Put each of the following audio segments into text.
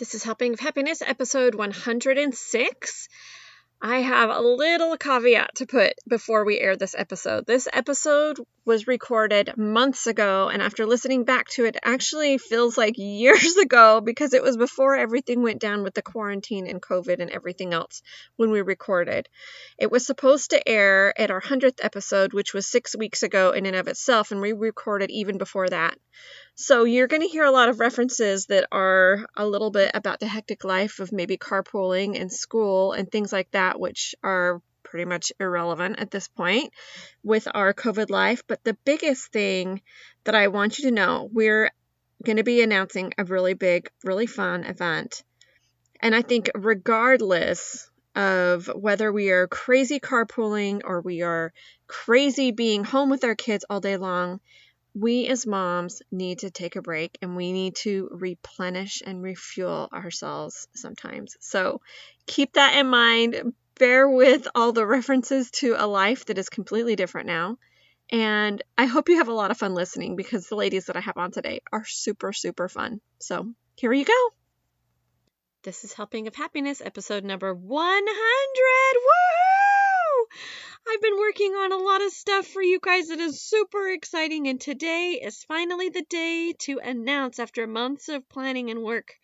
This is Helping of Happiness, episode 106. I have a little caveat to put before we air this episode. This episode was recorded months ago, and after listening back to it, actually feels like years ago because it was before everything went down with the quarantine and COVID and everything else when we recorded. It was supposed to air at our 100th episode, which was 6 weeks ago in and of itself, and we recorded even before that. So you're going to hear a lot of references that are a little bit about the hectic life of maybe carpooling and school and things like that, which are pretty much irrelevant at this point with our COVID life. But the biggest thing that I want you to know, we're going to be announcing a really big, really fun event. And I think regardless of whether we are crazy carpooling or we are crazy being home with our kids all day long, we as moms need to take a break and we need to replenish and refuel ourselves sometimes. So keep that in mind. Bear with all the references to a life that is completely different now. And I hope you have a lot of fun listening because the ladies that I have on today are super, super fun. So here you go. This is Helping of Happiness, episode number 100. Woohoo! I've been working on a lot of stuff for you guys that is super exciting, and today is finally the day to announce after months of planning and work.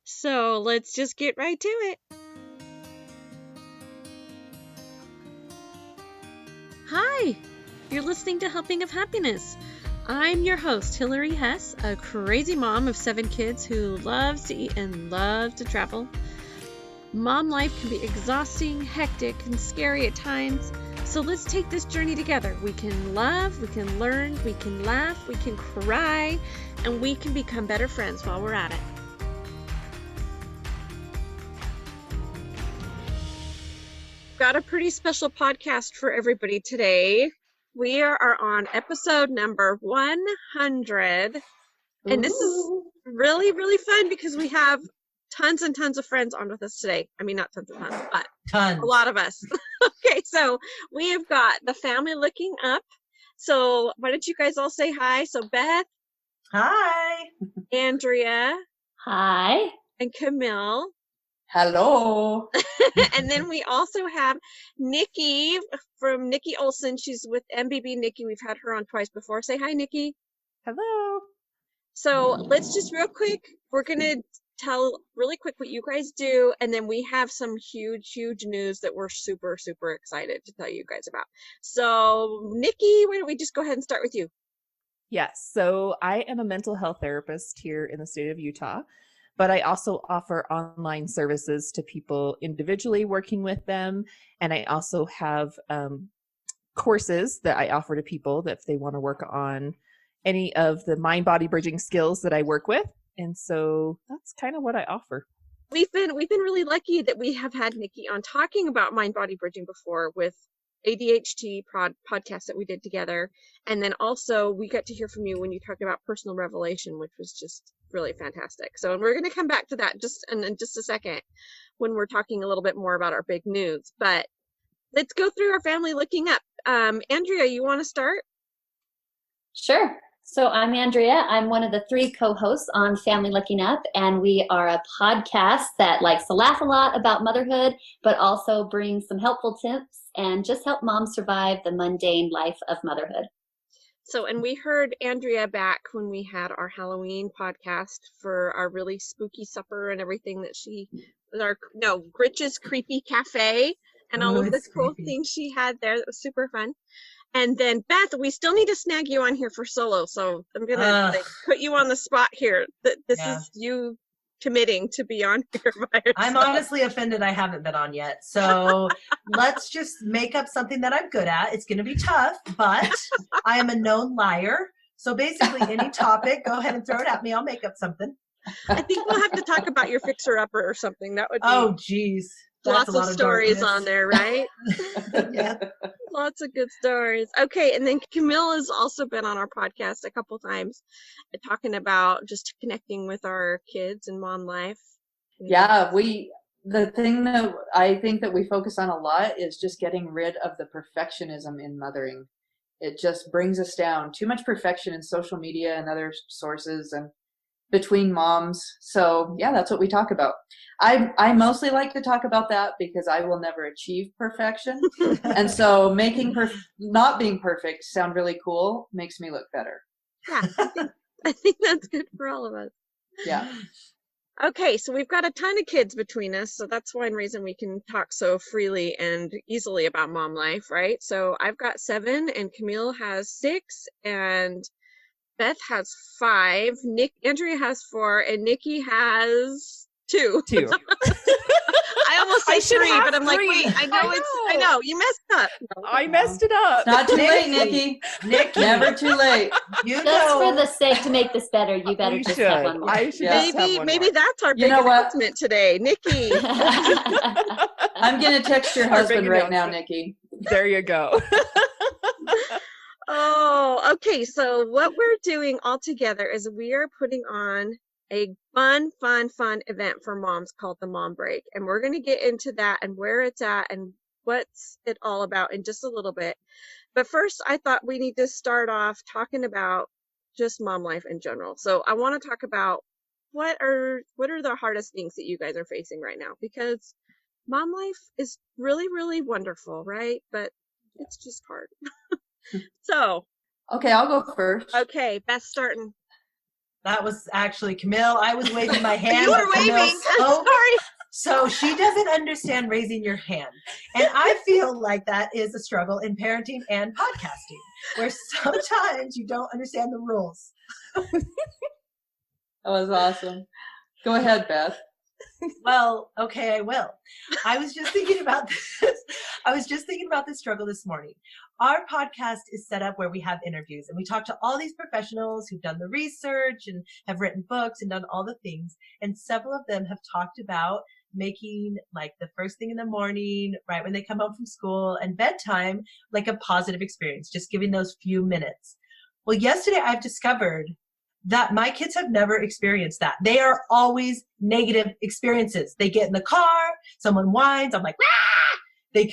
So let's just get right to it. Hi, you're listening to Helping of Happiness. I'm your host, Hillary Hess, a crazy mom of 7 kids who loves to eat and loves to travel. Mom life can be exhausting, hectic, and scary at times. So let's take this journey together. We can love, we can learn, we can laugh, we can cry, and we can become better friends while we're at it. Got a pretty special podcast for everybody today. We are on episode number 100. And this is really, really fun because we have tons and tons of friends on with us today. I mean, not tons and tons, but a lot of us. Okay, so we have got the family looking up. So why don't you guys all say hi? So Beth. Hi. Andrea. Hi. And Camille. Hello. And then we also have Nikki from Nikki Olson. She's with MBB Niki. We've had her on twice before. Say hi, Nikki. Hello. So let's just real quick, we're going to tell really quick what you guys do, and then we have some huge news that we're super excited to tell you guys about. So Nikki, why don't we just go ahead and start with you? Yes, so I am a mental health therapist here in the state of Utah, but I also offer online services to people individually working with them, and I also have courses that I offer to people that if they want to work on any of the mind-body bridging skills that I work with. And so that's kind of what I offer. We've been really lucky that we have had Nikki on talking about mind-body bridging before with ADHD podcast that we did together. And then also we got to hear from you when you talked about personal revelation, which was just really fantastic. So, and we're going to come back to that in just a second when we're talking a little bit more about our big news. But let's go through our family looking up. Andrea, you want to start? Sure. So I'm Andrea. I'm one of the 3 co-hosts on Family Looking Up, and we are a podcast that likes to laugh a lot about motherhood, but also bring some helpful tips and just help moms survive the mundane life of motherhood. So, and we heard Andrea back when we had our Halloween podcast for our really spooky supper and everything that Gritch's Creepy Cafe and all of the cool things she had there. That was super fun. And then Beth, we still need to snag you on here for solo. So I'm going to put you on the spot here. This is you committing to be on here by yourself. I'm honestly offended I haven't been on yet. So let's just make up something that I'm good at. It's going to be tough, but I am a known liar. So basically any topic, go ahead and throw it at me. I'll make up something. I think we'll have to talk about your fixer-upper or something. That would be Oh, geez. Lots of stories on there, right? Yeah. Lots of good stories. Okay, and then Camille has also been on our podcast a couple times talking about just connecting with our kids and mom life. Yeah, the thing that I think that we focus on a lot is just getting rid of the perfectionism in mothering. It just brings us down. Too much perfection in social media and other sources, and between moms. So yeah, that's what we talk about. I mostly like to talk about that because I will never achieve perfection. And so making not being perfect sound really cool makes me look better. Yeah, I think that's good for all of us. Yeah. Okay, so we've got a ton of kids between us, so that's one reason we can talk so freely and easily about mom life, right? So I've got 7, and Camille has 6, and Beth has 5, Andrea has 4, and Nikki has 2. 2. I almost I said should 3, have but I'm like, 3. wait, I I know, you messed up. No, I messed it up. Not too late, Nikki. Never too late. You Just for know, the sake to make this better, you better We just should. have one more. I should Yeah. just have one maybe more. that's our You big know what? announcement today. Nikki. I'm going to text your Our big husband right now, announcement. Nikki. There you go. Oh, okay. So what we're doing all together is we are putting on a fun event for moms called the Mom Break. And we're going to get into that and where it's at and what's it all about in just a little bit. But first, I thought we need to start off talking about just mom life in general. So I want to talk about what are the hardest things that you guys are facing right now, because mom life is really, really wonderful, right? But it's just hard. So, Okay, I'll go first. okay, Beth starting. that was actually Camille. I was waving my hand. You were but Camille waving. spoke. Sorry. So she doesn't understand raising your hand. And I feel like that is a struggle in parenting and podcasting, where sometimes you don't understand the rules. That was awesome. Go ahead, Beth. Well, okay, I will. I was just thinking about this struggle this morning. Our podcast is set up where we have interviews and we talk to all these professionals who've done the research and have written books and done all the things. And several of them have talked about making like the first thing in the morning, right when they come home from school, and bedtime, like a positive experience, just giving those few minutes. Well, yesterday I've discovered that my kids have never experienced that. They are always negative experiences. They get in the car, someone whines, I'm like, ah! They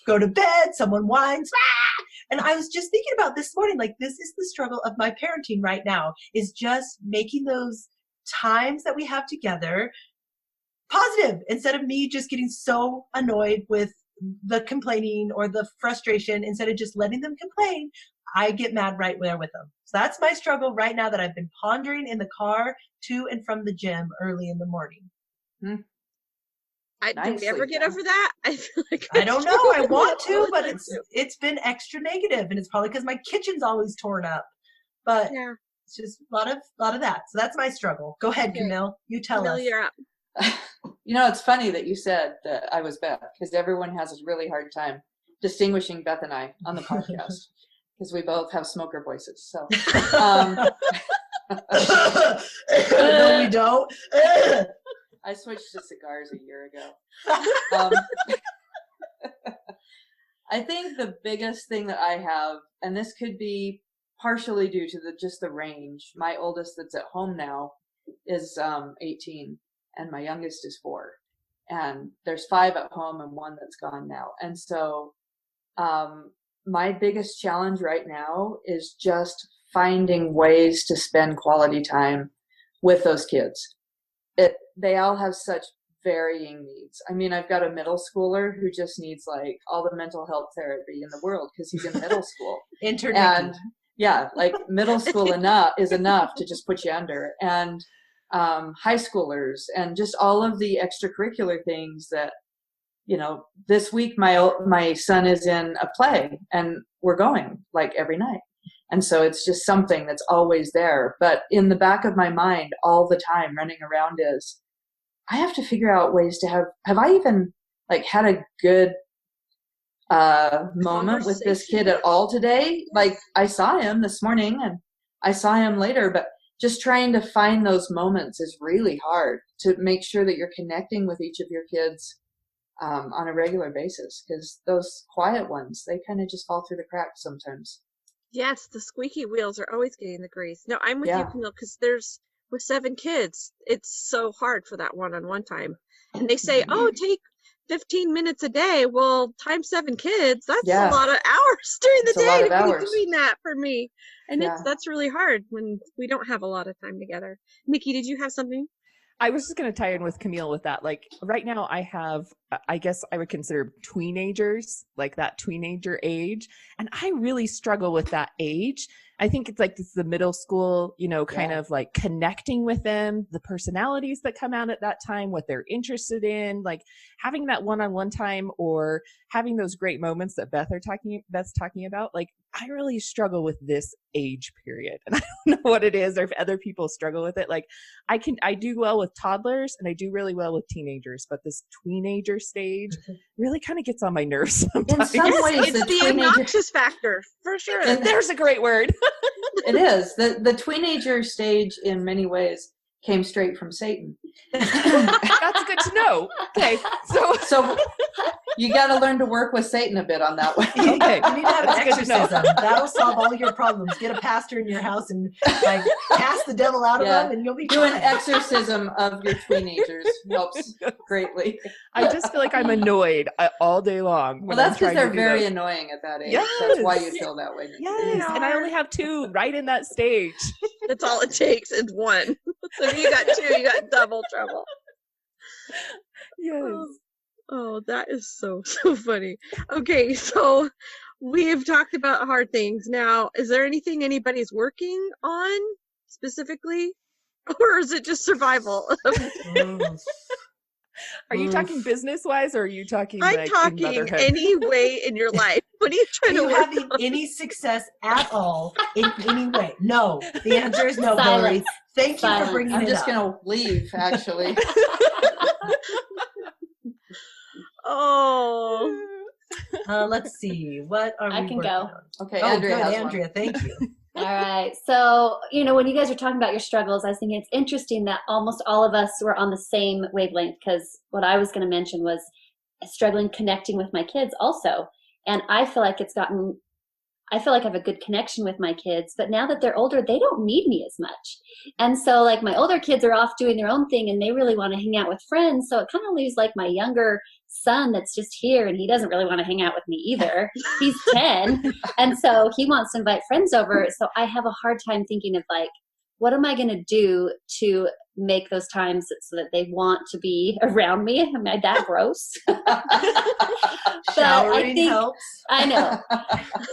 go to bed, someone whines, ah! And I was just thinking about this morning, like this is the struggle of my parenting right now, is just making those times that we have together positive, instead of me just getting so annoyed with the complaining or the frustration. Instead of just letting them complain, I get mad right there with them. So that's my struggle right now that I've been pondering in the car to and from the gym early in the morning. Do we Nicely ever get done. over that? I feel like I don't know. I want to, but it's been extra negative, and it's probably because my kitchen's always torn up. But yeah. it's just a lot of that. So that's my struggle. Go ahead, Okay. Camille. You tell Camille, us. you're up. You know, it's funny that you said that I was Beth, because everyone has a really hard time distinguishing Beth and I on the podcast, because we both have smoker voices. So, No, we don't. I switched to cigars a year ago. I think the biggest thing that I have, and this could be partially due to just the range. My oldest that's at home now is 18, and my youngest is 4. And there's 5 at home and 1 that's gone now. And so my biggest challenge right now is just finding ways to spend quality time with those kids. They all have such varying needs. I mean, I've got a middle schooler who just needs like all the mental health therapy in the world because he's in middle school. And yeah, like middle school is enough to just put you under. And high schoolers and just all of the extracurricular things that, you know, this week my son is in a play and we're going like every night. And so it's just something that's always there. But in the back of my mind all the time running around is, I have to figure out ways to have I even like had a good moment with this kid at all today? Like I saw him this morning and I saw him later, but just trying to find those moments is really hard to make sure that you're connecting with each of your kids on a regular basis, because those quiet ones, they kind of just fall through the cracks sometimes. Yes, the squeaky wheels are always getting the grease. No, I'm with you, Camille, because with 7 kids, it's so hard for that one-on-one time. And they say, oh, 15 minutes a day. Well, times 7 kids, that's Yeah. a lot of hours during the It's a lot day of to be hours. doing that for me. And Yeah. that's really hard when we don't have a lot of time together. Nikki, did you have something? I was just going to tie in with Camille with that. Like right now I have, I guess I would consider teenagers, like that teenager age. And I really struggle with that age. I think it's like this is the middle school, you know, kind of like connecting with them, the personalities that come out at that time, what they're interested in, like having that one-on-one time or having those great moments that Beth's talking about. Like I really struggle with this age period. And I don't know what it is or if other people struggle with it. Like I do well with toddlers and I do really well with teenagers, but this teenager stage really kind of gets on my nerves sometimes. In some ways, It's the obnoxious factor, for sure. And there's a great word. It is. The teenager stage in many ways came straight from Satan. That's good to know. Okay. So you got to learn to work with Satan a bit on that one. Okay. You need to have an That's good to know. exorcism. That'll solve all your problems. Get a pastor in your house and like cast the devil out of them, and you'll be Do an fine. exorcism of your teenagers. Helps greatly. I just feel like I'm annoyed all day long. Well, when I'm that's because trying to they're do very that. annoying at that age. Yes. That's why you feel that way. Yes, and I only have 2 right in that stage. That's all it takes is 1. So if you got 2, you got double trouble. Yes. Oh, that is so funny. Okay, so we have talked about hard things. Now, is there anything anybody's working on specifically? Or is it just survival? Are you talking business-wise, or are you talking I'm like in talking motherhood? any way in your life. What are you Are trying to you work having on? any success at all in any way? No. The answer is no, Silence. Hillary. Thank you Silence. for bringing I'm it just up. going to leave, actually. Oh, Let's see. What are I we can working go. on? Okay, Oh, Andrea good, has Andrea. Thank you. All right. So, when you guys are talking about your struggles, I was thinking it's interesting that almost all of us were on the same wavelength, because what I was going to mention was struggling connecting with my kids also. And I feel like I have a good connection with my kids, but now that they're older, they don't need me as much. And so like my older kids are off doing their own thing and they really want to hang out with friends. So it kind of leaves like my younger son that's just here and he doesn't really want to hang out with me either. He's 10. And so he wants to invite friends over. So I have a hard time thinking of like, what am I going to do to make those times so that they want to be around me? Am I that gross? Showering helps. I know.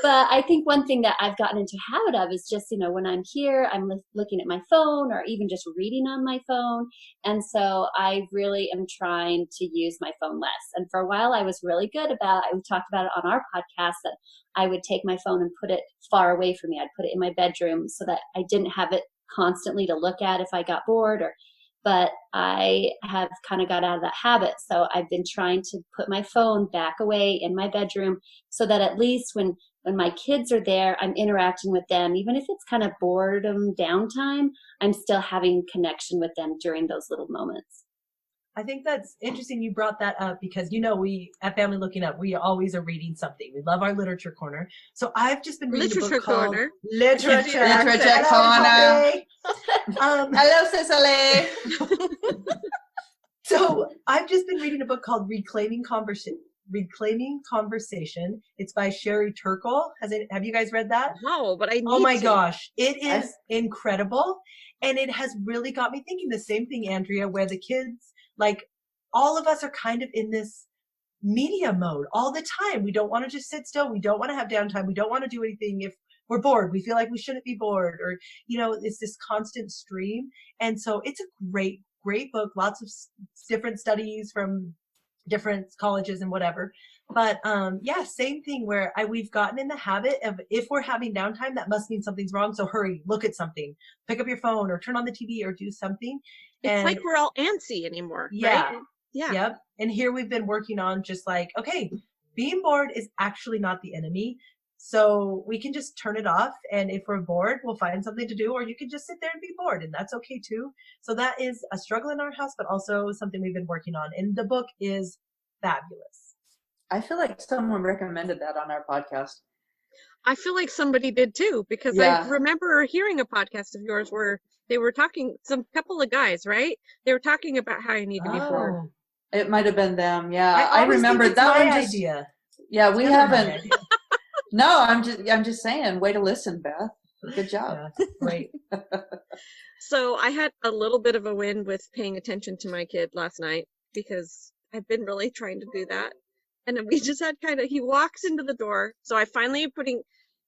But I think one thing that I've gotten into a habit of is just, when I'm here, I'm looking at my phone or even just reading on my phone. And so I really am trying to use my phone less. And for a while, I was really good about it. We talked about it on our podcast that I would take my phone and put it far away from me. I'd put it in my bedroom so that I didn't have it constantly to look at if I got bored but I have kind of got out of that habit. So I've been trying to put my phone back away in my bedroom so that at least when my kids are there, I'm interacting with them. Even if it's kind of boredom downtime, I'm still having connection with them during those little moments. I think that's interesting you brought that up because, we at Family Looking Up, we always are reading something. We love our literature corner. So I've just been reading a book called Literature Corner. Hello, Cicely. So I've just been reading a book called Reclaiming Conversation. It's by Sherry Turkle. Have you guys read that? no, but I need Oh my to. gosh. It is incredible. And it has really got me thinking the same thing, Andrea, where the kids, like all of us are kind of in this media mode all the time. We don't want to just sit still. We don't want to have downtime. We don't want to do anything if we're bored. We feel like we shouldn't be bored or, it's this constant stream. And so it's a great, great book. Lots of different studies from different colleges and whatever. But same thing where we've gotten in the habit of if we're having downtime, that must mean something's wrong. So hurry, look at something, pick up your phone or turn on the TV or do something. It's like we're all antsy anymore. Yeah. Right? Yeah. Yep. And here we've been working on just like, okay, being bored is actually not the enemy. So we can just turn it off. And if we're bored, we'll find something to do, or you can just sit there and be bored. And that's okay too. So that is a struggle in our house, but also something we've been working on. And the book is fabulous. I feel like someone recommended that on our podcast. I feel like somebody did too, because Yeah. I remember hearing a podcast of yours where they were talking, some couple of guys, right? They were talking about how you need to be bored. It might have been them. Yeah, I I remember think it's that my one. Just idea. yeah, we It's never my haven't. idea. No, I'm just saying. Way to listen, Beth. Good job. Yeah, great. So I had a little bit of a win with paying attention to my kid last night because I've been really trying to do that. And then we just had he walks into the door. So I finally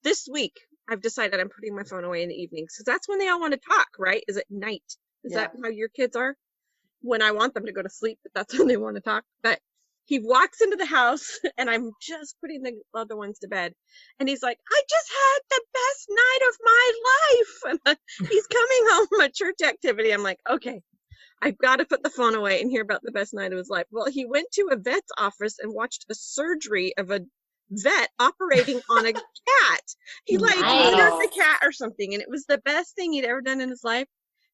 this week, I've decided I'm putting my phone away in the evenings because that's when they all want to talk, right? Is at night. Is Yeah. that how your kids are? When I want them to go to sleep, but that's when they want to talk. But he walks into the house and I'm just putting the other ones to bed. And he's like, I just had the best night of my life. And he's coming home from a church activity. I'm like, okay, I've got to put the phone away and hear about the best night of his life. Well, he went to a vet's office and watched a surgery of a vet operating on a cat. He Nice. neutered the cat or something. And it was the best thing he'd ever done in his life,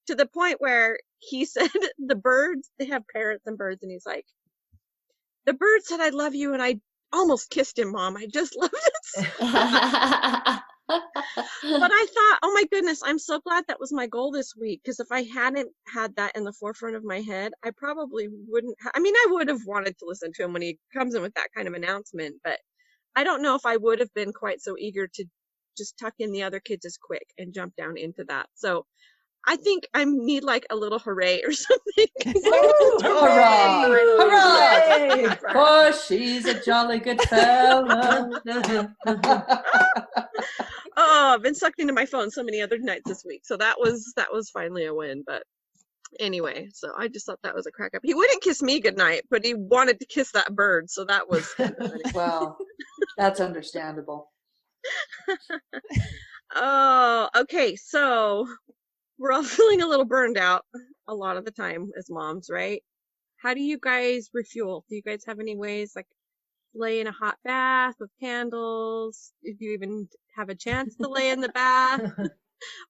to the point where he said the birds, they have parrots and birds. And he's like, the bird said, I love you. And I almost kissed him, Mom. I just loved it. But I thought, oh my goodness, I'm so glad that was my goal this week. Because if I hadn't had that in the forefront of my head, I probably wouldn't. I would have wanted to listen to him when he comes in with that kind of announcement. But I don't know if I would have been quite so eager to just tuck in the other kids as quick and jump down into that. So I think I need like a little hooray or something. Hurrah! Hooray! Oh, she's a jolly good fella. Oh, I've been sucked into my phone so many other nights this week. So that was finally a win. But anyway, so I just thought that was a crack up. He wouldn't kiss me goodnight, but he wanted to kiss that bird. So that was Well, that's understandable. Oh, okay. So we're all feeling a little burned out a lot of the time as moms, right? How do you guys refuel? Do you guys have any ways, like lay in a hot bath with candles? Do you even have a chance to lay in the bath?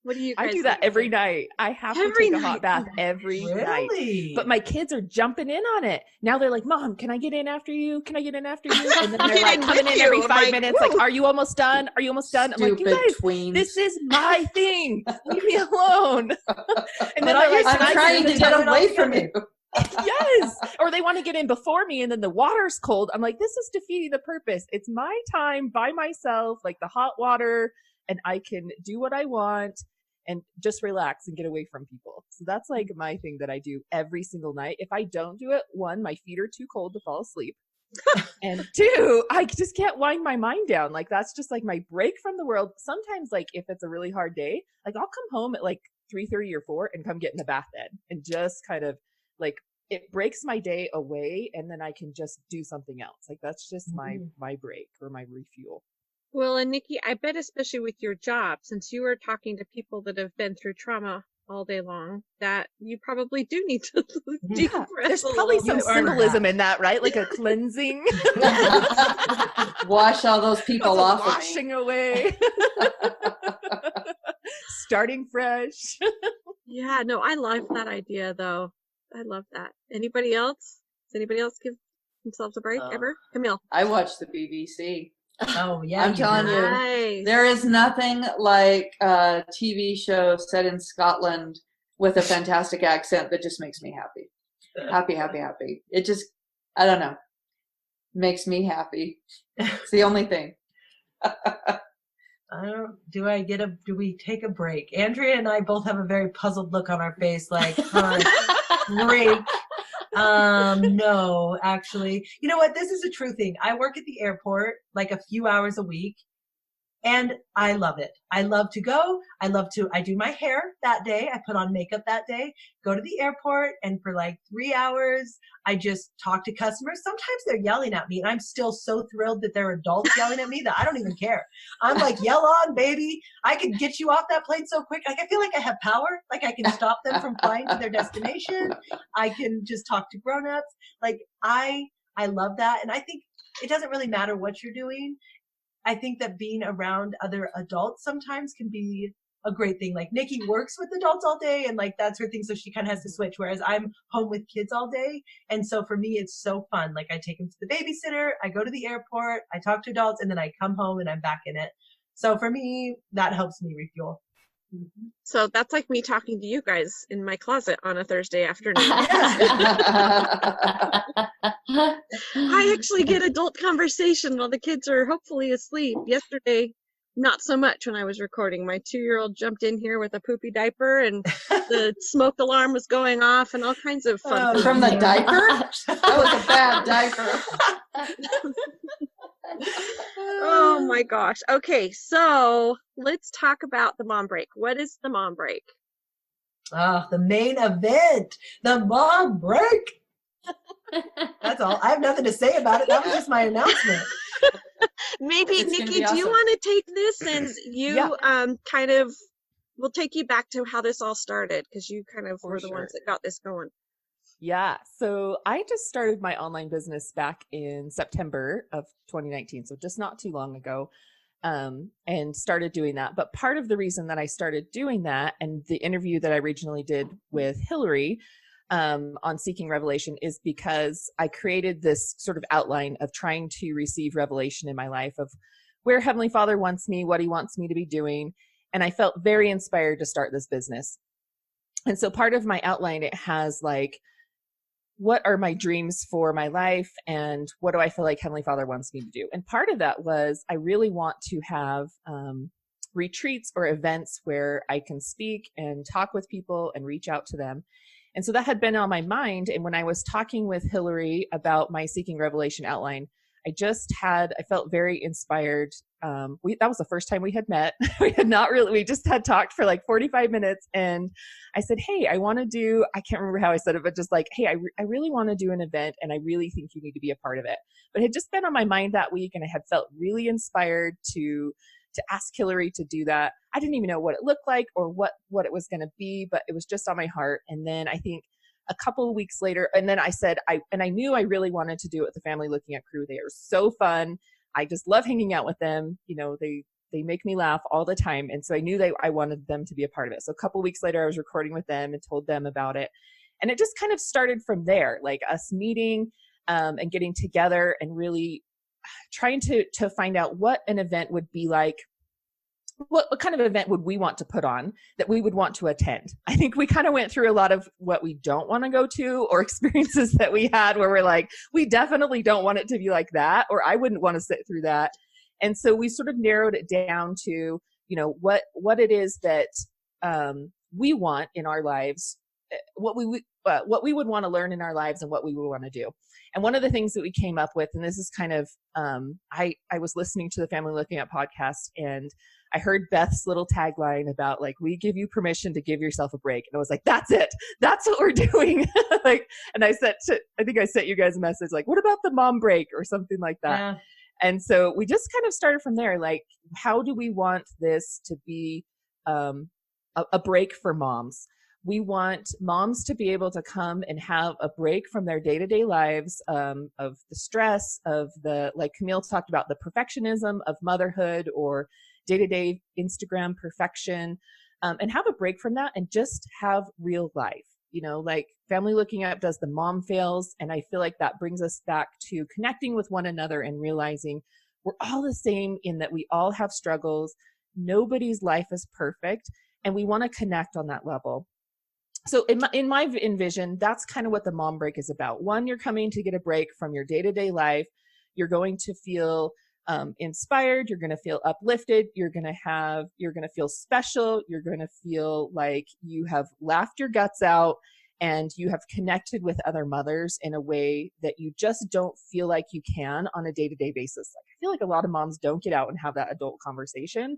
What do you guys I do that every night. I have to take a hot bath every night. But my kids are jumping in on it. Now they're like, Mom, can I get in after you? Can I get in after you? And then they're like coming in every 5 minutes. Like, are you almost done? Are you almost done? I'm like, you guys, tweens. this is my thing. Leave me alone. And then I'm trying to get away from you. Yes. Or they want to get in before me and then the water's cold. I'm like, this is defeating the purpose. It's my time by myself, like the hot water, and I can do what I want and just relax and get away from people. So that's like my thing that I do every single night. If I don't do it, one, my feet are too cold to fall asleep. And two, I just can't wind my mind down. Like that's just like my break from the world. Sometimes like if it's a really hard day, like I'll come home at like 3:30 or 4 and come get in the bath then and just kind of like it breaks my day away and then I can just do something else. Like that's just my break or my refuel. Well, and Nikki, I bet especially with your job, since you are talking to people that have been through trauma all day long, that you probably do need to decompress. There's probably some symbolism in that, right? Like a cleansing. Wash all those people off washing away. Starting fresh. Yeah, no, I love that idea though. I love that. Anybody else? Does anybody else give themselves a break ever? Camille. I watch the BBC. Oh yeah, I'm telling you, there is nothing like a TV show set in Scotland with a fantastic accent that just makes me happy. Happy. It just, I don't know, makes me happy. It's the only thing. Do we take a break? Andrea and I both have a very puzzled look on our face, like, break. No, actually. You know what? This is a true thing. I work at the airport like a few hours a week and I love it. I love to go. I do my hair that day. I put on makeup that day, go to the airport, and for like 3 hours, I just talk to customers. Sometimes they're yelling at me and I'm still so thrilled that they're adults yelling at me that I don't even care. I'm like, yell on, baby. I can get you off that plane so quick. Like, I feel like I have power. Like I can stop them from flying to their destination. I can just talk to grownups. Like I love that. And I think it doesn't really matter what you're doing. I think that being around other adults sometimes can be a great thing. Like Nikki works with adults all day and like that's her thing. So she kind of has to switch. Whereas I'm home with kids all day. And so for me, it's so fun. Like I take them to the babysitter, I go to the airport, I talk to adults, and then I come home and I'm back in it. So for me, that helps me refuel. So that's like me talking to you guys in my closet on a Thursday afternoon. I actually get adult conversation while the kids are hopefully asleep. Yesterday, not so much when I was recording. My 2-year-old jumped in here with a poopy diaper and the smoke alarm was going off and all kinds of fun things. From the diaper? That was a bad diaper. Oh my gosh. Okay, so let's talk about the mom break. What is the mom break? The main event, the mom break. That's all. I have nothing to say about it. That was just my announcement. Maybe It's gonna Nikki, be do you awesome. want to take this since you Yeah. kind of we'll take you back to how this all started because you kind of For were the ones sure. that got this going. Yeah. So I just started my online business back in September of 2019. So just not too long ago. And started doing that. But part of the reason that I started doing that and the interview that I originally did with Hillary on Seeking Revelation is because I created this sort of outline of trying to receive revelation in my life of where Heavenly Father wants me, what he wants me to be doing. And I felt very inspired to start this business. And so part of my outline, it has like, what are my dreams for my life and what do I feel like Heavenly Father wants me to do? And part of that was I really want to have retreats or events where I can speak and talk with people and reach out to them. And so that had been on my mind. And when I was talking with Hillary about my Seeking Revelation outline, I felt very inspired. That was the first time we had met. We just had talked for like 45 minutes. And I said, hey, I can't remember how I said it, but just like, hey, I really want to do an event and I really think you need to be a part of it. But it had just been on my mind that week and I had felt really inspired to ask Hillary to do that. I didn't even know what it looked like or what it was going to be, but it was just on my heart. And then I think a couple of weeks later, and then I said, I knew I really wanted to do it with the Family Looking At crew. They are so fun. I just love hanging out with them. You know, they make me laugh all the time. And so I knew I wanted them to be a part of it. So a couple of weeks later, I was recording with them and told them about it. And it just kind of started from there, like us meeting and getting together and really trying to find out what an event would be like. What kind of event would we want to put on that we would want to attend? I think we kind of went through a lot of what we don't want to go to or experiences that we had where we're like, we definitely don't want it to be like that, or I wouldn't want to sit through that. And so we sort of narrowed it down to, you know, what it is that we want in our lives, what we would want to learn in our lives and what we would want to do. And one of the things that we came up with, and this is kind of, I was listening to the Family Looking At podcast and I heard Beth's little tagline about like, we give you permission to give yourself a break. And I was like, that's it. That's what we're doing. And I think I sent you guys a message like, what about the mom break or something like that? Yeah. And so we just kind of started from there. Like, how do we want this to be a break for moms? We want moms to be able to come and have a break from their day-to-day lives of the stress of like Camille talked about, the perfectionism of motherhood or day-to-day Instagram perfection, and have a break from that and just have real life. You know, like Family Looking Up does the mom fails. And I feel like that brings us back to connecting with one another and realizing we're all the same in that we all have struggles. Nobody's life is perfect. And we want to connect on that level. So in my vision, that's kind of what the mom break is about. One, you're coming to get a break from your day-to-day life. You're going to feel inspired. You're going to feel uplifted. You're going to feel special. You're going to feel like you have laughed your guts out and you have connected with other mothers in a way that you just don't feel like you can on a day-to-day basis. Like, I feel like a lot of moms don't get out and have that adult conversation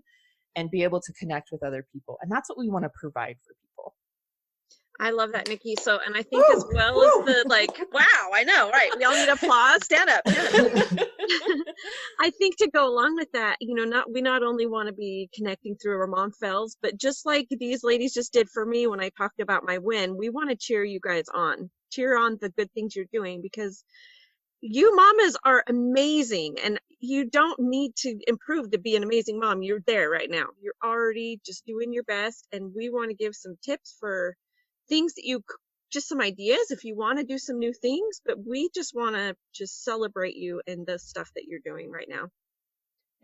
and be able to connect with other people. And that's what we want to provide for people. I love that, Nikki. So, and I think as well as the like, wow, I know, right? We all need applause. Stand up. I think to go along with that, you know, we not only want to be connecting through our mom fails, but just like these ladies just did for me when I talked about my win, we want to cheer you guys on, cheer on the good things you're doing because you mamas are amazing and you don't need to improve to be an amazing mom. You're there right now. You're already just doing your best. And we want to give some tips for things that just some ideas if you want to do some new things, but we just want to just celebrate you and the stuff that you're doing right now.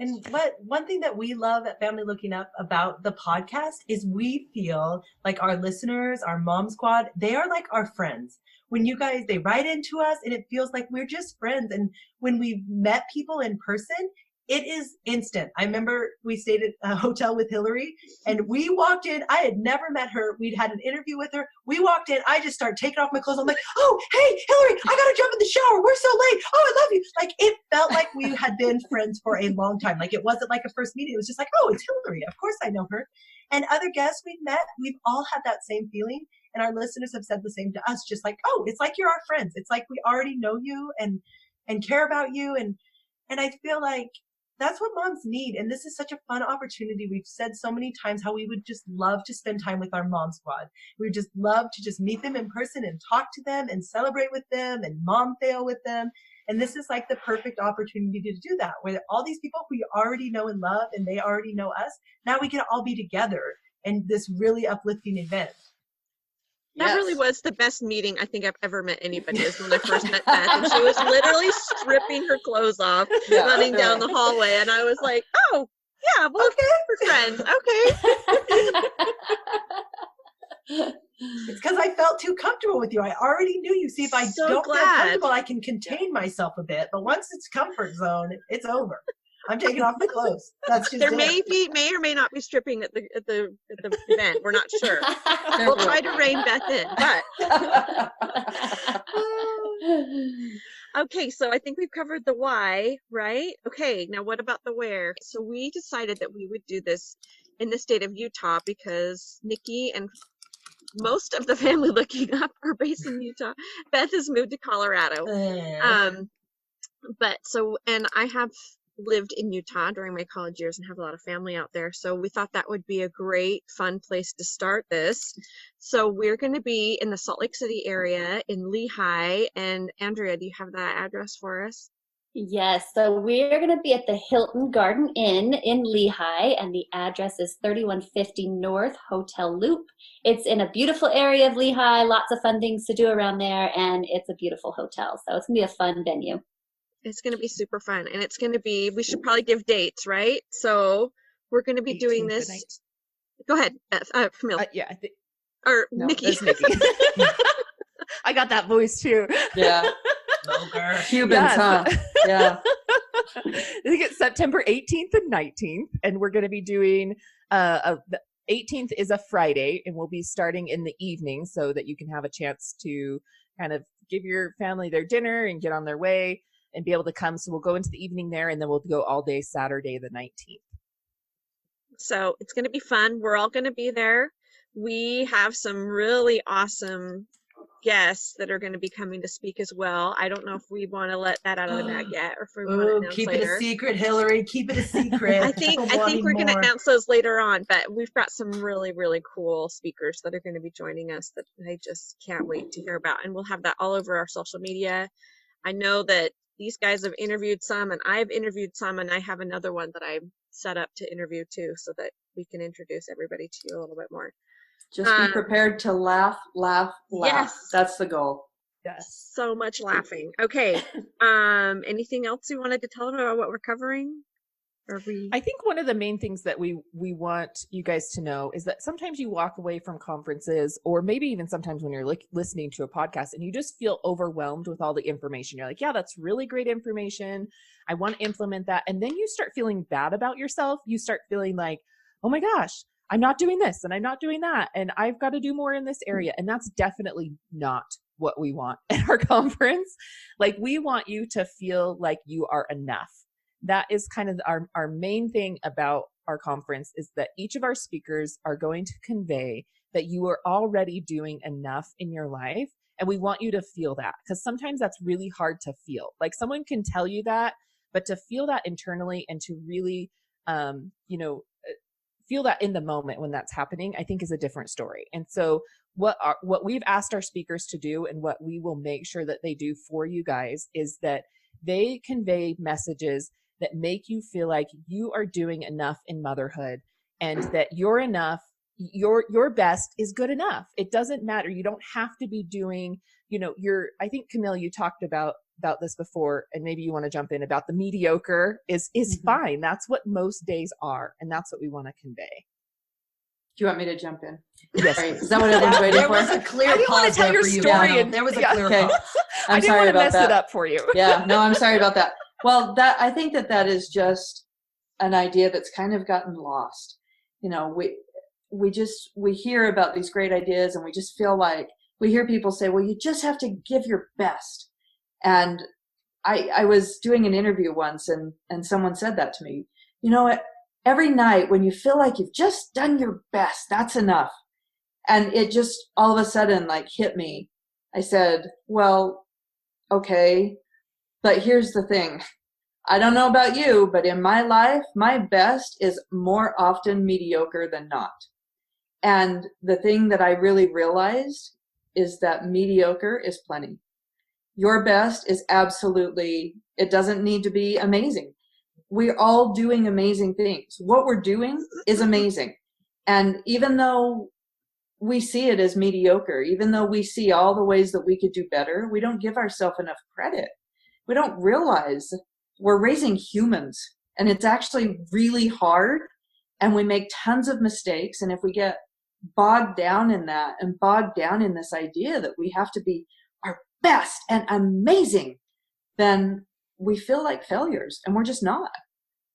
And one thing that we love at Family Looking Up about the podcast is we feel like our listeners, our mom squad, they are like our friends. When you guys, they write into us and it feels like we're just friends. And when we've met people in person, it is instant. I remember we stayed at a hotel with Hillary and we walked in. I had never met her. We'd had an interview with her. We walked in. I just started taking off my clothes. I'm like, oh, hey, Hillary, I got to jump in the shower. We're so late. Oh, I love you. Like, it felt like we had been friends for a long time. Like, it wasn't like a first meeting. It was just like, oh, it's Hillary. Of course I know her. And other guests we've met, we've all had that same feeling. And our listeners have said the same to us, just like, oh, it's like you're our friends. It's like we already know you and care about you. And I feel like that's what moms need. And this is such a fun opportunity. We've said so many times how we would just love to spend time with our mom squad. We would just love to just meet them in person and talk to them and celebrate with them and mom fail with them. And this is like the perfect opportunity to do that, where all these people who you already know and love and they already know us, now we can all be together in this really uplifting event. That really was the best meeting I think I've ever met anybody, is when I first met Beth. And she was literally stripping her clothes off, running down the hallway. And I was like, oh, yeah, well, okay, we're friends. Okay. It's because I felt too comfortable with you. I already knew you. See, if I don't feel comfortable, I can contain myself a bit. But once it's comfort zone, it's over. I'm taking off my clothes. That's just may or may not be stripping at the event. We're not sure. We'll try to rein Beth in, but okay. So I think we've covered the why, right? Okay. Now what about the where? So we decided that we would do this in the state of Utah because Nikki and most of the family looking up are based in Utah. Beth has moved to Colorado. And I have lived in Utah during my college years and have a lot of family out there. So we thought that would be a great, fun place to start this. So we're going to be in the Salt Lake City area in Lehi. And Andrea, do you have that address for us? Yes. So we're going to be at the Hilton Garden Inn in Lehi, and the address is 3150 North Hotel Loop. It's in a beautiful area of Lehi, lots of fun things to do around there, and it's a beautiful hotel. So it's going to be a fun venue. It's going to be super fun, and it's going to be, we should probably give dates, right? So we're going to be doing this. Go ahead, Beth, Camille. Yeah, I think. Or no, Nikki. Nikki. I got that voice too. Yeah. Cubans, huh? Yeah. I think it's September 18th and 19th, and we're going to be doing the 18th is a Friday, and we'll be starting in the evening so that you can have a chance to kind of give your family their dinner and get on their way and be able to come. So we'll go into the evening there, and then we'll go all day Saturday the 19th. So it's going to be fun. We're all going to be there. We have some really awesome guests that are going to be coming to speak as well. I don't know if we want to let that out of the bag yet, or if we want to announce keep later. It a secret, Hillary. Keep it a secret. I think we're going to announce those later on, but we've got some really, really cool speakers that are going to be joining us that I just can't wait to hear about. And we'll have that all over our social media. I know that these guys have interviewed some, and I've interviewed some, and I have another one that I've set up to interview too, so that we can introduce everybody to you a little bit more. Just be prepared to laugh. Yes. That's the goal. Yes. So much laughing. Okay. Anything else you wanted to tell them about what we're covering? I think one of the main things that we want you guys to know is that sometimes you walk away from conferences, or maybe even sometimes when you're listening to a podcast, and you just feel overwhelmed with all the information. You're like, yeah, that's really great information. I want to implement that. And then you start feeling bad about yourself. You start feeling like, oh my gosh, I'm not doing this and I'm not doing that, and I've got to do more in this area. And that's definitely not what we want at our conference. Like, we want you to feel like you are enough. That is kind of our main thing about our conference, is that each of our speakers are going to convey that you are already doing enough in your life. And we want you to feel that, because sometimes that's really hard to feel. Like, someone can tell you that, but to feel that internally and to really, feel that in the moment when that's happening, I think is a different story. And so what we've asked our speakers to do, and what we will make sure that they do for you guys, is that they convey messages that make you feel like you are doing enough in motherhood, and that you're enough. Your best is good enough. It doesn't matter. You don't have to be doing, I think, Camille, you talked about about this before, and maybe you want to jump in about the mediocre is fine. That's what most days are. And that's what we want to convey. Do you want me to jump in? Yes. Right. Is that what everyone's waiting There for? was a clear I didn't want pause to tell there your for you, story. Daniel. There was a clear Okay. pause. I didn't want to mess it up for you. Yeah, no, I'm sorry about that. Well, I think that is just an idea that's kind of gotten lost. You know, we hear about these great ideas, and we just feel like we hear people say, well, you just have to give your best. And I was doing an interview once, and someone said that to me. You know what? Every night when you feel like you've just done your best, that's enough. And it just all of a sudden like hit me. I said, well, okay, but here's the thing. I don't know about you, but in my life, my best is more often mediocre than not. And the thing that I really realized is that mediocre is plenty. Your best is absolutely, it doesn't need to be amazing. We're all doing amazing things. What we're doing is amazing. And even though we see it as mediocre, even though we see all the ways that we could do better, we don't give ourselves enough credit. We don't realize we're raising humans, and it's actually really hard, and we make tons of mistakes. And if we get bogged down in that and bogged down in this idea that we have to be our best and amazing, then we feel like failures, and we're just not.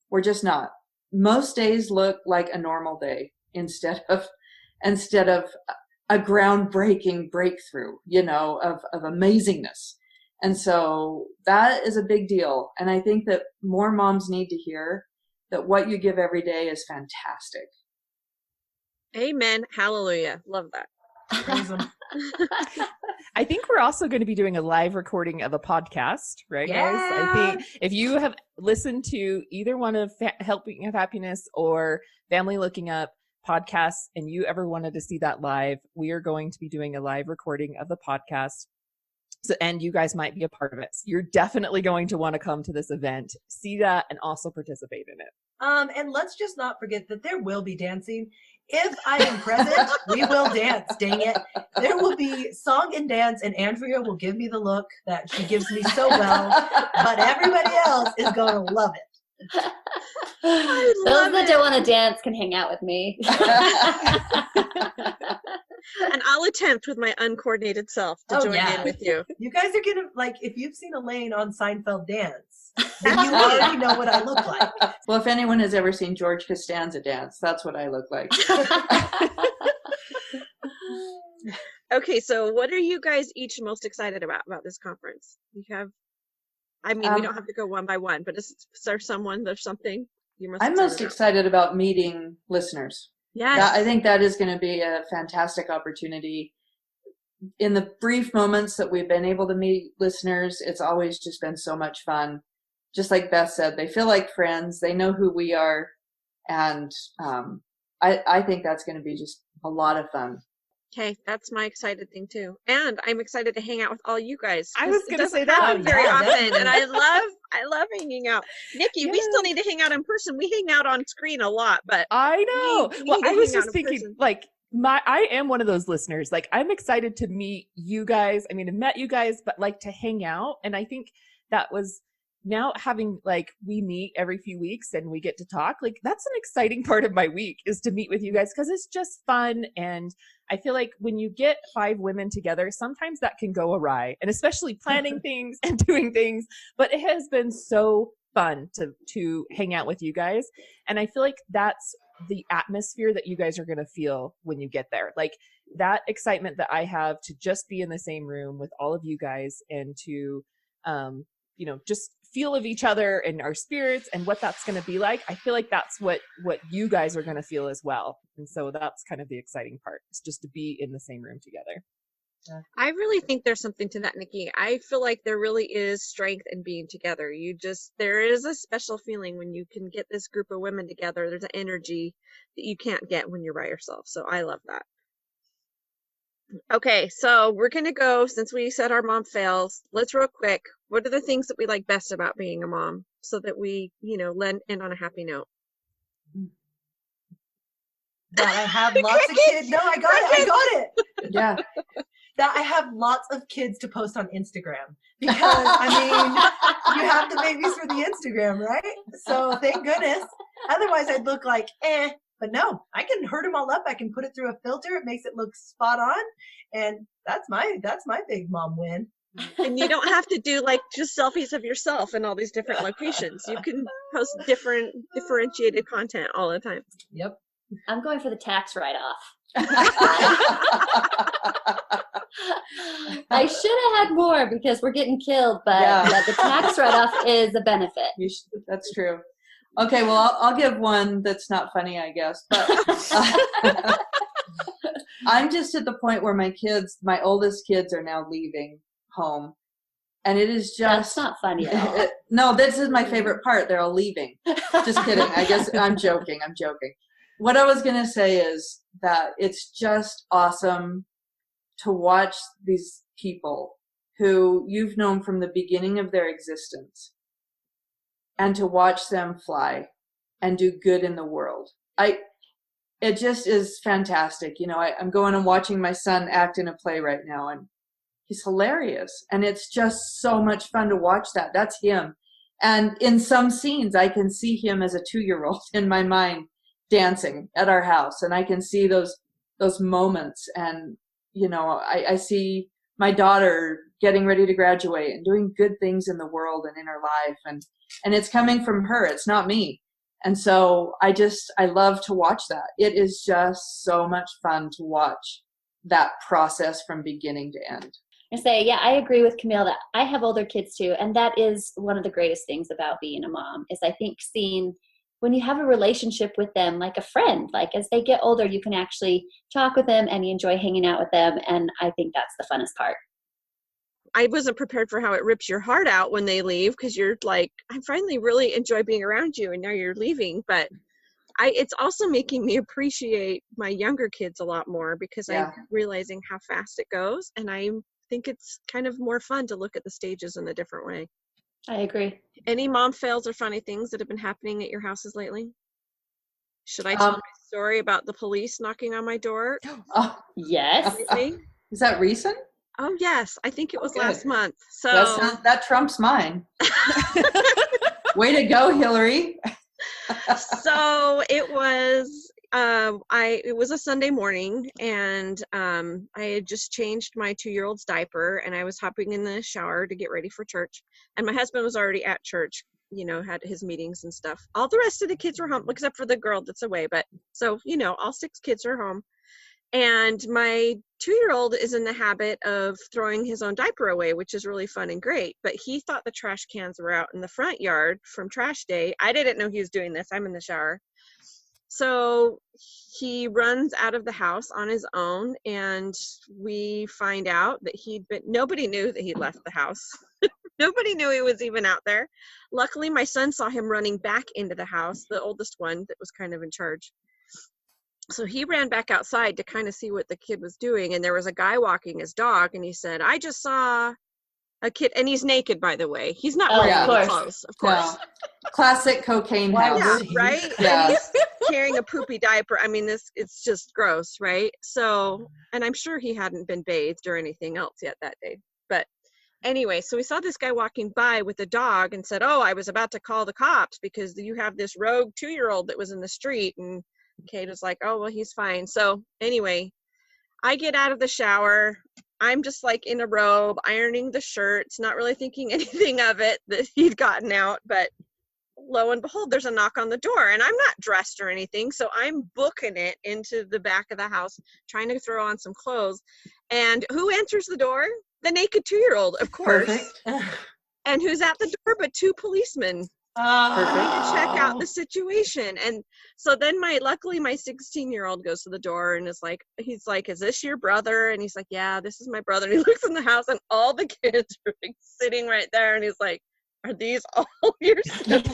We're just not. Most days look like a normal day instead of a groundbreaking breakthrough, of amazingness. And so that is a big deal. And I think that more moms need to hear that what you give every day is fantastic. Amen. Hallelujah. Love that. Praise him. I think we're also going to be doing a live recording of a podcast, right, guys? I think if you have listened to either one of Helping Have Happiness or Family Looking Up podcasts, and you ever wanted to see that live, we are going to be doing a live recording of the podcast. So, and you guys might be a part of it. So you're definitely going to want to come to this event, see that, and also participate in it. And let's just not forget that there will be dancing. If I am present, we will dance, dang it. There will be song and dance, and Andrea will give me the look that she gives me so well, but everybody else is going to love it. Those that don't want to dance can hang out with me. And I'll attempt with my uncoordinated self to join in with you. You guys are going to, like, if you've seen Elaine on Seinfeld dance, then you already know what I look like. Well, if anyone has ever seen George Costanza dance, that's what I look like. Okay, so what are you guys each most excited about this conference? We don't have to go one by one, but is there something you're most I'm most excited about meeting listeners. Yes. I think that is going to be a fantastic opportunity. In the brief moments that we've been able to meet listeners, it's always just been so much fun. Just like Beth said, they feel like friends. They know who we are. And I think that's going to be just a lot of fun. Okay, that's my excited thing too. And I'm excited to hang out with all you guys. I was going to say It that. doesn't happen very often, and I love hanging out. Nikki, we still need to hang out in person. We hang out on screen a lot, but I know. we Well, need to I was hang out just in thinking, person. like, I am one of those listeners. Like, I'm excited to meet you guys. I mean, I've met you guys, but like to hang out. And I think that was now having, like, we meet every few weeks and we get to talk. Like, that's an exciting part of my week, is to meet with you guys, because it's just fun. And I feel like when you get 5 women together, sometimes that can go awry, and especially planning things and doing things. But it has been so fun to hang out with you guys. And I feel like that's the atmosphere that you guys are going to feel when you get there. Like, that excitement that I have to just be in the same room with all of you guys and to, just feel of each other and our spirits and what that's going to be like. I feel like that's what you guys are going to feel as well. And so that's kind of the exciting part, is just to be in the same room together. I really think there's something to that, Nikki. I feel like there really is strength in being together. There is a special feeling when you can get this group of women together. There's an energy that you can't get when you're by yourself. So I love that. Okay, so we're going to go, since we said our mom fails, let's real quick. What are the things that we like best about being a mom, so that we, end on a happy note? That I have lots of kids. No, I got it. Yeah. that I have lots of kids to post on Instagram because, I mean, you have the babies for the Instagram, right? So thank goodness. Otherwise, I'd look like, But no, I can herd them all up. I can put it through a filter. It makes it look spot on. And that's my big mom win. And you don't have to do like just selfies of yourself in all these different locations. You can post different differentiated content all the time. Yep. I'm going for the tax write-off. I should have had more because we're getting killed, but the tax write-off is a benefit. That's true. Okay, well, I'll give one that's not funny, I guess. But I'm just at the point where my oldest kids are now leaving home. And it is just... That's not funny at all. No, this is my favorite part. They're all leaving. Just kidding. I guess I'm joking. What I was going to say is that it's just awesome to watch these people who you've known from the beginning of their existence and to watch them fly and do good in the world. It just is fantastic. You know, I'm going and watching my son act in a play right now, and he's hilarious. And it's just so much fun to watch that. That's him. And in some scenes, I can see him as a 2-year-old in my mind dancing at our house. And I can see those moments. And, you know, I see my daughter getting ready to graduate and doing good things in the world and in her life. And it's coming from her. It's not me. And so I love to watch that. It is just so much fun to watch that process from beginning to end. I say, yeah, I agree with Camille that I have older kids too. And that is one of the greatest things about being a mom is I think seeing when you have a relationship with them, like a friend, like as they get older, you can actually talk with them and you enjoy hanging out with them. And I think that's the funnest part. I wasn't prepared for how it rips your heart out when they leave because you're like, I finally really enjoy being around you and now you're leaving. But it's also making me appreciate my younger kids a lot more because I'm realizing how fast it goes. And I think it's kind of more fun to look at the stages in a different way. I agree. Any mom fails or funny things that have been happening at your houses lately? Should I tell my story about the police knocking on my door? Oh, yes. Is that recent? Oh, yes. I think it was last month. So that trumps mine. Way to go, Hillary. So it was it was a Sunday morning, and I had just changed my 2-year-old's diaper, and I was hopping in the shower to get ready for church, and my husband was already at church, you know, had his meetings and stuff. All the rest of the kids were home except for the girl that's away, but so, you know, all 6 kids are home. And my 2-year-old is in the habit of throwing his own diaper away, which is really fun and great. But he thought the trash cans were out in the front yard from trash day. I didn't know he was doing this. I'm in the shower. So he runs out of the house on his own, and we find out that nobody knew that he'd left the house. Nobody knew he was even out there. Luckily, my son saw him running back into the house, the oldest one that was kind of in charge. So he ran back outside to kind of see what the kid was doing. And there was a guy walking his dog. And he said, I just saw a kid. And he's naked, by the way. He's not wearing any clothes, of course. No. Classic cocaine house. Yeah, right? Yeah. And he's carrying a poopy diaper. I mean, it's just gross, right? So, and I'm sure he hadn't been bathed or anything else yet that day. But anyway, so we saw this guy walking by with a dog and said, oh, I was about to call the cops because you have this rogue 2-year-old that was in the street. And Kate was like, oh, well, he's fine. So anyway, I get out of the shower. I'm just like in a robe, ironing the shirts, not really thinking anything of it that he'd gotten out. But lo and behold, there's a knock on the door, and I'm not dressed or anything. So I'm booking it into the back of the house, trying to throw on some clothes. And who answers the door? The naked 2-year-old, of course. Perfect. And who's at the door but 2 policemen. To check out the situation. And so then luckily my 16-year-old goes to the door and he's like, is this your brother? And he's like, yeah, this is my brother. And he looks in the house and all the kids are like sitting right there. And he's like, are these all your siblings?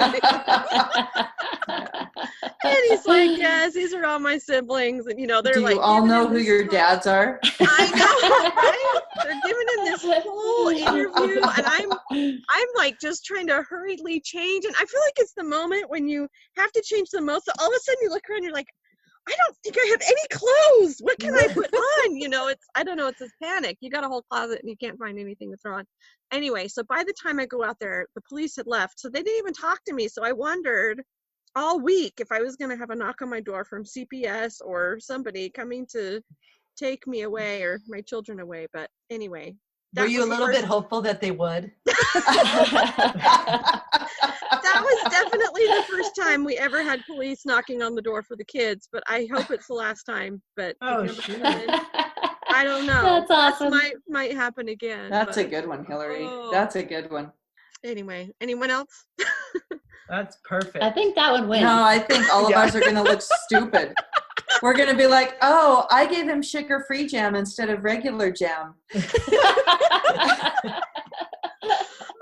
And he's like, yes, these are all my siblings. And, you know, they're like, do you all know who your dads are? I know, right? They're giving him this whole interview, and I'm like just trying to hurriedly change. And I feel like it's the moment when you have to change the most. So all of a sudden you look around, you're like, I don't think I have any clothes. What can I put on? You know, I don't know, it's this panic. You got a whole closet and you can't find anything to throw on. Anyway, so by the time I go out there, the police had left. So they didn't even talk to me. So I wondered all week if I was going to have a knock on my door from CPS or somebody coming to take me away or my children away. But anyway. Were you a little bit hopeful that they would? That was definitely the first time we ever had police knocking on the door for the kids, but I hope it's the last time. But Shoot. I don't know. That's awesome. That might happen again. That's a good one, Hillary. That's a good one. Anyway, anyone else? That's perfect. I think that would win. No, I think all of us are going to look stupid. We're going to be like, oh, I gave him sugar-free jam instead of regular jam.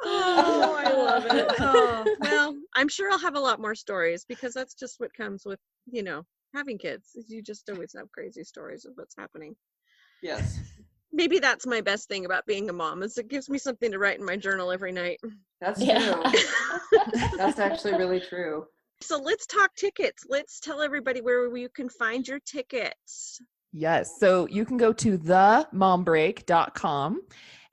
Oh, I love it. Oh, well, I'm sure I'll have a lot more stories because that's just what comes with, you know, having kids. You just always have crazy stories of what's happening. Yes. Maybe that's my best thing about being a mom is it gives me something to write in my journal every night. That's true. That's actually really true. So let's talk tickets. Let's tell everybody where you can find your tickets. Yes. So you can go to themomBreak.com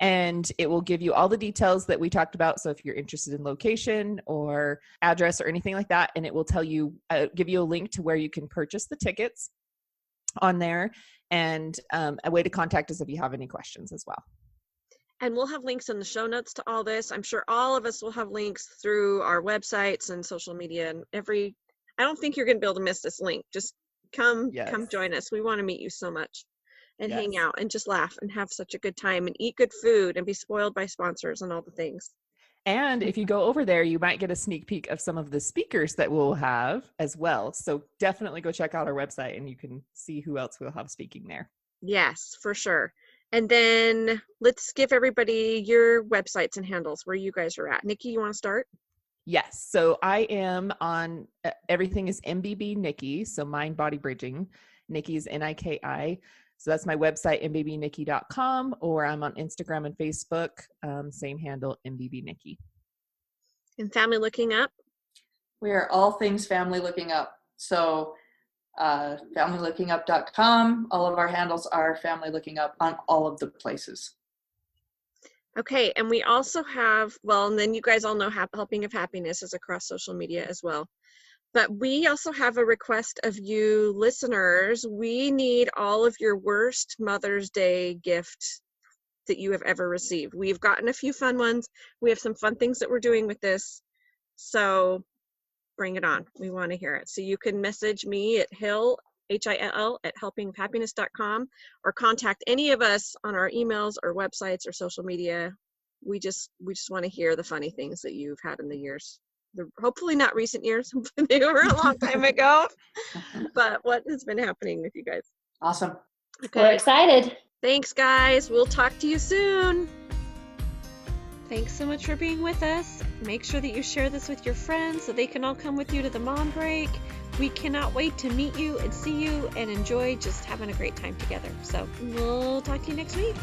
and it will give you all the details that we talked about. So if you're interested in location or address or anything like that, and it will tell you, give you a link to where you can purchase the tickets on there and a way to contact us if you have any questions as well. And we'll have links in the show notes to all this. I'm sure all of us will have links through our websites and social media and I don't think you're going to be able to miss this link. Just come join us. We want to meet you so much and hang out and just laugh and have such a good time and eat good food and be spoiled by sponsors and all the things. And if you go over there, you might get a sneak peek of some of the speakers that we'll have as well. So definitely go check out our website and you can see who else we'll have speaking there. Yes, for sure. And then let's give everybody your websites and handles where you guys are at. Nikki, you want to start? Yes. So I am on, everything is MBB Niki. So Mind Body Bridging. Niki is Niki. So that's my website, MBBNiki.com, or I'm on Instagram and Facebook. Same handle, MBB Niki. And Family Looking Up? We are all things Family Looking Up. So familylookingup.com. All of our handles are Family Looking Up on all of the places. Okay, and we also have, well, and then you guys all know Helping of Happiness is across social media as well. But we also have a request of you listeners. We need all of your worst Mother's Day gift that you have ever received. We've gotten a few fun ones. We have some fun things that we're doing with this. So bring it on. We want to hear it. So you can message me at Hill, HILL, at helpingofhappiness.com or contact any of us on our emails or websites or social media. We just want to hear the funny things that you've had in the years. Hopefully not recent years. They were a long time ago. But what has been happening with you guys? Awesome. Okay. We're excited. Thanks, guys. We'll talk to you soon. Thanks so much for being with us. Make sure that you share this with your friends so they can all come with you to the Mom Break. We cannot wait to meet you and see you and enjoy just having a great time together. So we'll talk to you next week.